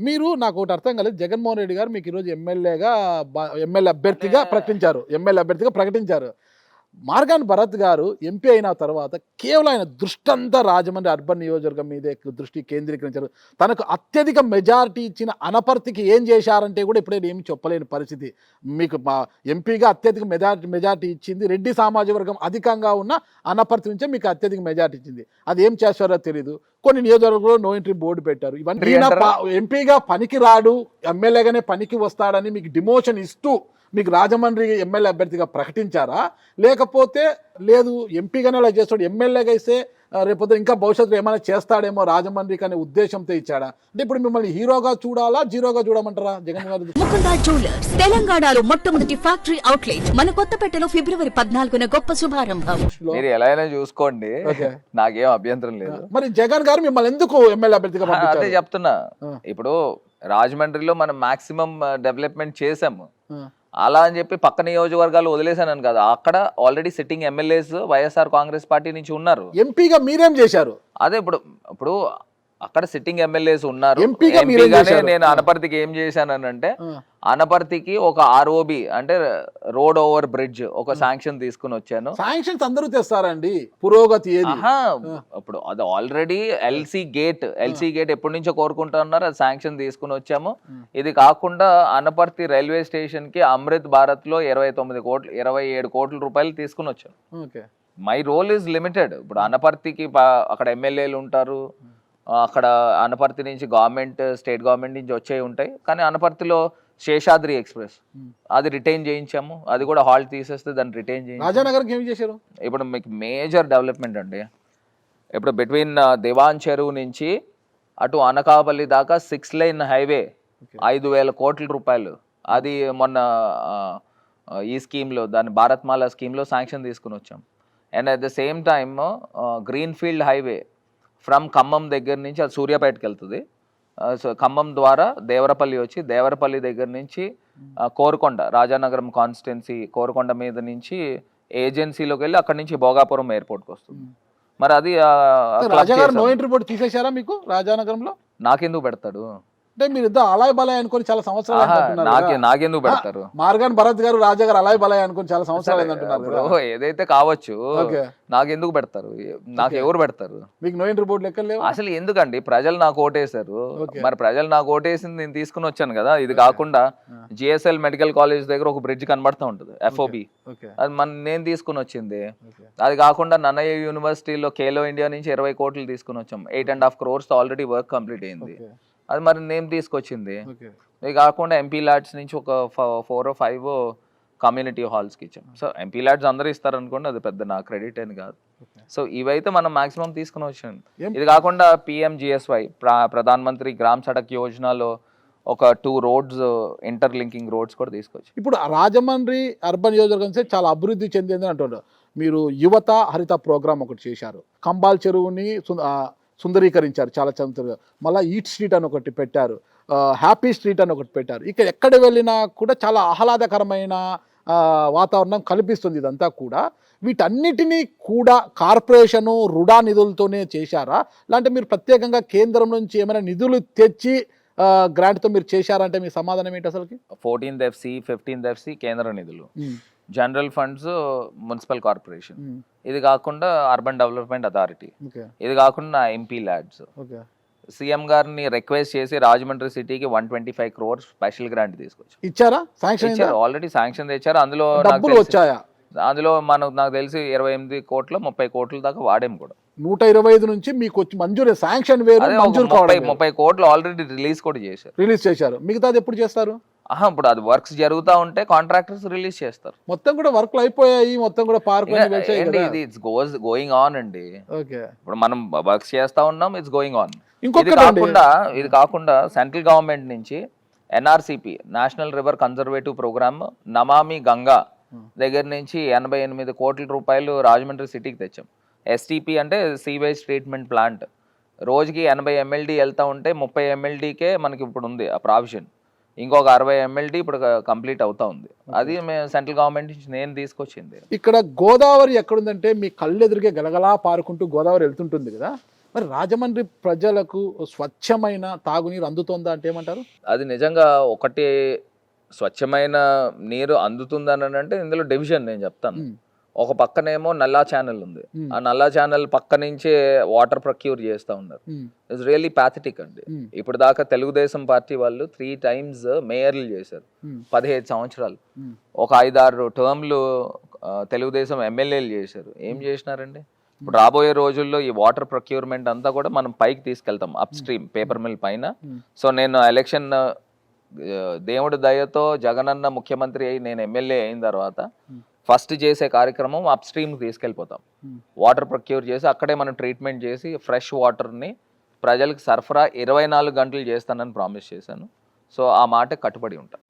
మీరు నాకు ఒకటి అర్థం కాలేదు. జగన్మోహన్ రెడ్డి గారు మీకు ఈరోజు ఎమ్మెల్యే అభ్యర్థిగా ప్రకటించారు. మార్గాన్ భరత్ గారు ఎంపీ అయిన తర్వాత కేవలం ఆయన దృష్టి అంతా రాజమండ్రి అర్బన్ నియోజకవర్గం మీదే దృష్టి కేంద్రీకరించారు. తనకు అత్యధిక మెజారిటీ ఇచ్చిన అనపర్తికి ఏం చేశారంటే కూడా ఇప్పుడే ఏమి చెప్పలేని పరిస్థితి. మీకు మా ఎంపీగా అత్యధిక మెజారిటీ ఇచ్చింది రెడ్డి సామాజిక వర్గం అధికంగా ఉన్న అనపర్తి నుంచే మీకు అత్యధిక మెజారిటీ ఇచ్చింది. అది ఏం చేస్తారో తెలియదు. కొన్ని నియోజకవర్గంలో నో ఎంట్రీ బోర్డు పెట్టారు. ఇవన్నీ ఎంపీగా పనికి రాడు, ఎమ్మెల్యేగానే పనికి వస్తాడని మీకు డిమోషన్ ఇస్తూ మీకు రాజమండ్రి ఎమ్మెల్యే అభ్యర్థిగా ప్రకటించారా, లేకపోతే లేదు ఎంపీగానే అలా చేస్తాడు, ఎమ్మెల్యేగా ఇస్తే రేపొద్దు ఇంకా భవిష్యత్తులో ఏమైనా చేస్తాడేమో రాజమండ్రికి అనే ఉద్దేశంతో ఇచ్చాడా? అంటే ఇప్పుడు మిమ్మల్ని హీరోగా చూడాలా, జీరోగా చూడమంటారా జగన్ గారు? ముకుందా జ్యువెలర్స్ తెలంగాణలో మొట్టమొదటి ఫ్యాక్టరీ అవుట్లెట్ మన కొత్తపేటలో ఫిబ్రవరి 14న గొప్ప శుభారంభం. మీరు ఎలా అయినా చూసుకోండి, నాకేం అభ్యంతరం లేదు. మరి జగన్ గారు మిమ్మల్ని ఎందుకు ఎమ్మెల్యే అభ్యర్థిగా అదే చెప్తున్నా. ఇప్పుడు రాజమండ్రిలో మనం మాక్సిమం డెవలప్మెంట్ చేసాము, అలా అని చెప్పి పక్క నియోజకవర్గాలు వదిలేసాను కదా. అక్కడ already sitting MLAs YSR Congress party నుంచి ఉన్నారు. ఎంపీగా మీరేం చేశారు? అదే ఇప్పుడు అక్కడ సిట్టింగ్ ఎమ్మెల్యేస్ ఉన్నారు. నేను అనపర్తికి ఏం చేశానంటే, అనపర్తికి ఒక ఆర్ఓబి అంటే రోడ్ ఓవర్ బ్రిడ్జ్ ఒక శాంక్షన్ తీసుకుని వచ్చాను. శాంక్షన్స్ అందరూ తెస్తారండి, పురోగతి ఇప్పుడు అది ఆల్రెడీ ఎల్సీ గేట్ ఎప్పటి నుంచో కోరుకుంటున్నారు, అది శాంక్షన్ తీసుకుని వచ్చాము. ఇది కాకుండా అనపర్తి రైల్వే స్టేషన్ కి అమృత్ భారత్ లో 27 కోట్ల రూపాయలు తీసుకుని వచ్చాను. My role is limited. ఇప్పుడు అనపర్తికి అక్కడ ఎమ్మెల్యేలు ఉంటారు, అక్కడ అనపర్తి నుంచి స్టేట్ గవర్నమెంట్ నుంచి వచ్చే ఉంటాయి. కానీ అనపర్తిలో శేషాద్రి ఎక్స్ప్రెస్ అది రిటైన్ చేయించాము, అది కూడా హాల్ట్ తీసేస్తే దాన్ని రిటైన్ చేయించాము. ఇప్పుడు మీకు మేజర్ డెవలప్మెంట్ అండి. ఇప్పుడు బిట్వీన్ దివాన్ చెరువు నుంచి అటు అనకాపల్లి దాకా 6 లైన్ హైవే 5,000 కోట్ల రూపాయలు. అది మొన్న ఈ స్కీమ్లో, దాని భారత్మాల స్కీమ్లో శాంక్షన్ తీసుకుని వచ్చాం. And at the same time green field highway from Khammam దగ్గర నుంచి అది సూర్యాపేటకి వెళ్తుంది. సో ఖమ్మం ద్వారా దేవరపల్లి వచ్చి దేవరపల్లి దగ్గర నుంచి కోరుకొండ, రాజానగరం కాన్స్టిట్యున్సీ కోరుకొండ మీద నుంచి ఏజెన్సీలోకి వెళ్ళి అక్కడి నుంచి భోగాపురం ఎయిర్పోర్ట్కి వస్తుంది. మరి అది నో ఎంట్రీ బోర్డు తీసేశారా మీకు రాజానగరంలో? నాకెందుకు పెడతాడు? అంటే మీరు ఇద్దరు అలాయ్ బలాయ్ అనుకుని చాలా సంవత్సరాలు నాకెందుకు పెడతారు? మార్గాన్ భరత్ గారు రాజా గారు అలాయ్ బలాయ్ అనుకుని చాలా సంవత్సరాలు అంటున్నారు. ఏదైతే కావచ్చు, నాకెందుకు పెడతారు? నాకు ఎవరు పెడతారు? మీకు నో ఎంట్రీ బోర్డు లెక్కలేవు అసలు. ఎందుకండి? ప్రజలు నాకు ఓటేశారు, మరి ప్రజలు నాకు ఓటేసింది నేను తీసుకుని వచ్చాను కదా. ఇది కాకుండా జిఎస్ఎల్ మెడికల్ కాలేజ్ దగ్గర ఒక బ్రిడ్జ్ కనబడుతూ ఉంటుంది, FOB, అది నేను తీసుకుని వచ్చింది. అది కాకుండా నన్నయ్య యూనివర్సిటీలో ఖేలో ఇండియా నుంచి 20 కోట్లు తీసుకుని వచ్చాం. 8.5 crores ఆల్రెడీ వర్క్ కంప్లీట్ అయింది, అది మరి నేను తీసుకొచ్చింది. ఇది కాకుండా ఎంపీ ల్యాడ్స్ నుంచి ఒక 4 or 5 కమ్యూనిటీ హాల్స్కి ఇచ్చాం. సో ఎంపీ ల్యాడ్స్ అందరూ ఇస్తారు అనుకోండి, అది పెద్ద నా క్రెడిట్ అని కాదు. సో ఇవైతే మనం మాక్సిమం తీసుకుని వచ్చాను. ఇది కాకుండా PMGSY ప్రధాన్ మంత్రి గ్రామ్ సడక్ యోజనలో ఒక 2 రోడ్స్ ఇంటర్లింకింగ్ రోడ్స్ కూడా తీసుకొచ్చి. ఇప్పుడు రాజమండ్రి అర్బన్ నియోజకవర్గం చాలా అభివృద్ధి చెందిందని అంటున్నారు. మీరు యువత హరిత ప్రోగ్రామ్ ఒకటి చేశారు, కంబాల్ చెరువుని సుందరీకరించారు చాలా చంద్రుగా. మళ్ళీ ఈట్ స్ట్రీట్ అని ఒకటి పెట్టారు, హ్యాపీ స్ట్రీట్ అని ఒకటి పెట్టారు. ఇక్కడ ఎక్కడ వెళ్ళినా కూడా చాలా ఆహ్లాదకరమైన వాతావరణం కల్పిస్తుంది. ఇదంతా కూడా వీటన్నిటినీ కూడా కార్పొరేషను రుడా నిధులతోనే చేశారా, లేదంటే మీరు ప్రత్యేకంగా కేంద్రం నుంచి ఏమైనా నిధులు తెచ్చి గ్రాంట్తో మీరు చేశారంటే మీ సమాధానం ఏంటి అసలుకి? 14th FC 15th FC కేంద్ర నిధులు, జనరల్ ఫండ్స్ మున్సిపల్ కార్పొరేషన్, ఇది కాకుండా అర్బన్ డెవలప్మెంట్ అథారిటీ, ఇది కాకుండా ఎంపీ ల్యాడ్స్. సీఎం గారిని రిక్వెస్ట్ చేసి రాజమండ్రి సిటీకి 125 crores స్పెషల్ గ్రాంట్ తీసుకొచ్చి ఇచ్చారా? ఆల్రెడీ శాంక్షన్ తెచ్చారు. అందులో వచ్చాయా? అందులో నాకు తెలిసి 28 కోట్ల 30 కోట్ల దాకా వాడేం కూడా. 125 నుంచి మీకు వచ్చి మంజూరు శాంక్షన్ వేరు, 30 కోట్లు ఆల్రెడీ రిలీజ్ చేశారు. మిగతాది ఎప్పుడు చేస్తారు? ఇప్పుడు అది వర్క్స్ జరుగుతూ ఉంటే కాంట్రాక్టర్స్ రిలీజ్ చేస్తారు. మొత్తం కూడా వర్క్లు అయిపోయాయి, మొత్తం కూడా పార్క్ గోయింగ్ ఆన్ అండి. ఇప్పుడు మనం వర్క్స్ చేస్తా ఉన్నాం, ఇట్స్ గోయింగ్ ఆన్. ఇది కాకుండా సెంట్రల్ గవర్నమెంట్ నుంచి NRCP national river conservative programme Namami Ganga దగ్గర నుంచి 88 కోట్ల రూపాయలు రాజమండ్రి సిటీకి తెచ్చాం. STP అంటే సీవేజ్ ట్రీట్మెంట్ ప్లాంట్. రోజుకి 80 MLD వెళ్తా ఉంటే 30 MLDకే మనకి ఇప్పుడు ఉంది ఆ ప్రావిజన్. ఇంకొక 60 MLD ఇప్పుడు కంప్లీట్ అవుతా ఉంది. అది మేము సెంట్రల్ గవర్నమెంట్ నుంచి నేను తీసుకొచ్చింది. ఇక్కడ గోదావరి ఎక్కడుందంటే మీ కళ్ళు ఎదురుగే గలగలా పారుకుంటూ గోదావరి వెళ్తుంటుంది కదా. మరి రాజమండ్రి ప్రజలకు స్వచ్ఛమైన తాగునీరు అందుతోందా అంటే ఏమంటారు? అది నిజంగా ఒకటి స్వచ్ఛమైన నీరు అందుతుందని అంటే ఇందులో డివిజన్ నేను చెప్తాను. ఉమ్, ఒక పక్కనేమో నల్లా ఛానల్ ఉంది, ఉమ్, ఆ నల్లా ఛానల్ పక్క నుంచే వాటర్ ప్రొక్యూర్ చేస్తూ ఉన్నారు. ఉమ్, ఇట్స్ రియల్లీ ప్యాథటిక్ అండి. ఉమ్, ఇప్పుడు దాకా తెలుగుదేశం పార్టీ వాళ్ళు 3 times మేయర్లు చేశారు, ఉమ్, 15 సంవత్సరాలు. ఉమ్, ఒక 5-6 టర్మ్లు తెలుగుదేశం ఎమ్మెల్యేలు చేశారు. ఏం చేసినారండి? ఇప్పుడు రాబోయే రోజుల్లో ఈ వాటర్ ప్రొక్యూర్మెంట్ అంతా కూడా మనం పైకి తీసుకెళ్తాం, అప్ స్ట్రీమ్ పేపర్ మిల్ పైన. ఉమ్, సో నేను ఎలక్షన్ దేవుడి దయతో జగనన్న ముఖ్యమంత్రి అయ్యి నేను ఎమ్మెల్యే అయిన తర్వాత ఫస్ట్ చేసే కార్యక్రమం అప్ స్ట్రీమ్కి తీసుకెళ్ళిపోతాం. ఉమ్. వాటర్ ప్రొక్యూర్ చేసి అక్కడే మనం ట్రీట్మెంట్ చేసి ఫ్రెష్ వాటర్ని ప్రజలకు సరఫరా 24 గంటలు చేస్తానని ప్రామిస్ చేశాను. సో ఆ మాట కట్టుబడి ఉంటాను.